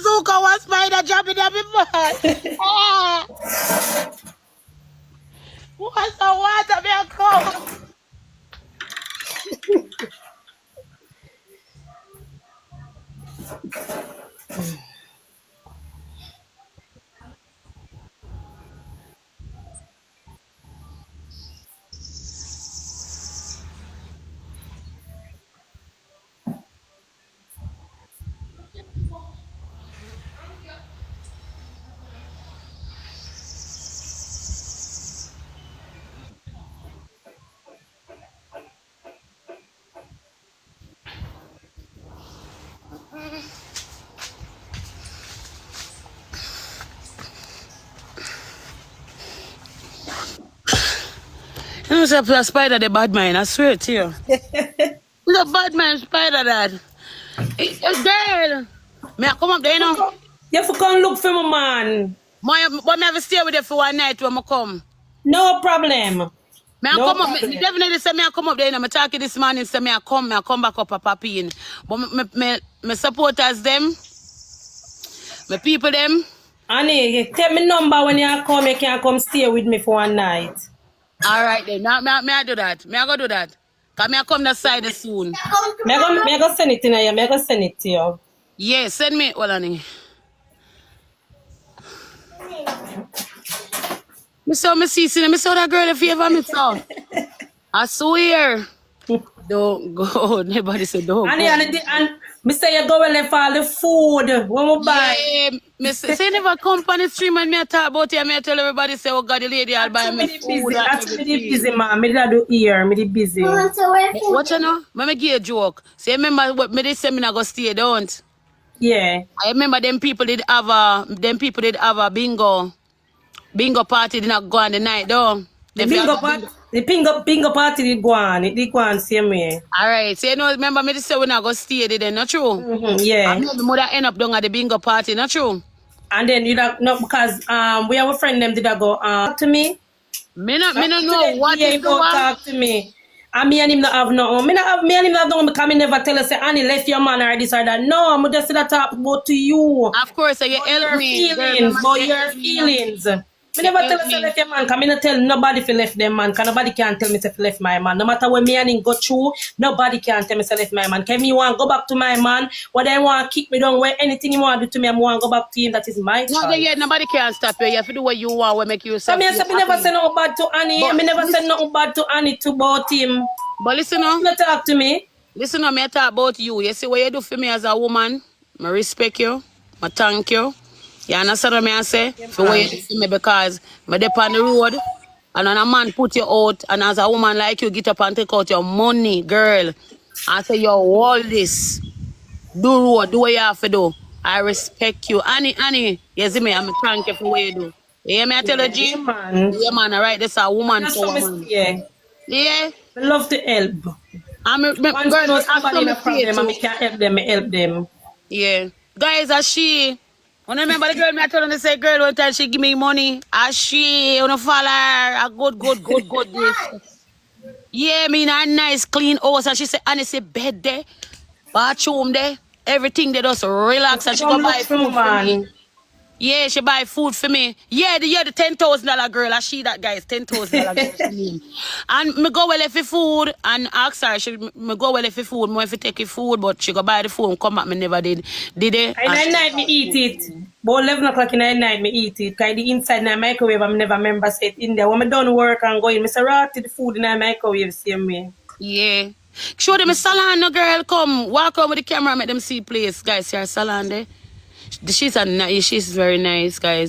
bazooka was spider jumping at me butt. Ah. What's the water me a come? You know, say a spider the bad man, I swear to you. It's a bad man spider that. Girl. May I come up there, you know? You have to come look for me, man. But me have to stay with you for one night when I come. No problem. May I No come up? problem. Me definitely say me I come up there, you know. I talk this morning, say me I come back up a papi in. But me supporters them, my people them. Honey, tell me number when you come, you can come stay with me for one night. All right then. Now may I do that? May I go do that? Cause me I come that side soon. Me go send it to you. Me go send it to you. Yeah, send me. Hold on. Me saw that girl if you ever me saw. I swear. Don't go. Nobody said don't Honey, go. and me say you go well for all the food. When we buy. Yeah, me say never come on the stream and me I talk about it. Me I tell everybody say, oh God, the lady I'll buy me food. That's me busy, man. Me da do here. Me busy. What you know? Me give you a joke. Say remember what me they say me not go stay, don't? Yeah. I remember them people did have a bingo party did not go on the night though. The bingo party did go on. It did go on same way. Alright, so you know, remember me to say we not go stay there, not true? Yeah. And the mother end up down at the bingo party, not true? And then you don't know because we have a friend them did go talk to me. Me not know what is the one. Talk to me. And me and him not have no. Me and him not have no because me never tell us say Annie left your man or this or that. No, I'm just that talk about to you. Of course, so you help me. About your feelings. Me never tell us say left your man because me not tell nobody if left them man because nobody can tell me if left my man. No matter what me and him go through, nobody can tell me if left my man. Can me want go back to my man? What I want kick me down where anything you want to do to me, I want go back to him. That is my choice. No, yeah, nobody can stop you. You have to do what you want, what make you So me never say nothing bad to Annie. Me never say nothing bad to Annie to about him. But listen now. You talk to me. Listen now, me talk about you. You see what you do for me as a woman. I respect you. I thank you. You understand what I say? For what you do for me because I dep on the road and when a man put you out and as a woman like you get up and take out your money, girl. I say you hold this. Do road, do what you have to do. I respect you. Annie, you see me, I'm thank you for what you do. You hear me? I tell you, G? Yeah, man. Yeah, man, alright, this is a woman That's for what woman. Yeah. Yeah? I love to help. Once I know somebody in a problem and I can help them, I help them. Yeah. Guys, as she, when I remember the girl, I told her to say, girl, one time she give me money. As she, when I follow her, a good this. Yeah, me in a nice, clean house. And she said, and it's a bed there, bathroom there, everything they just relax. And she go buy food for me. Yeah, she buy food for me. Yeah, the $10,000 girl. I she that guy is $10,000 girl. And me go well for food and ask her. Me go well for food. Me if you take your food, but she go buy the food and come back. Me never did. Did they? In the night me eat it. About 11 o'clock in the night me eat it. Cause the inside in the microwave I never remember set in there. When I done work and go in, I say right to the food in the microwave same way. Yeah. Show them a salon, no girl. Come walk over with the camera, make them see place, guys. Here salon there. She's very nice, guys.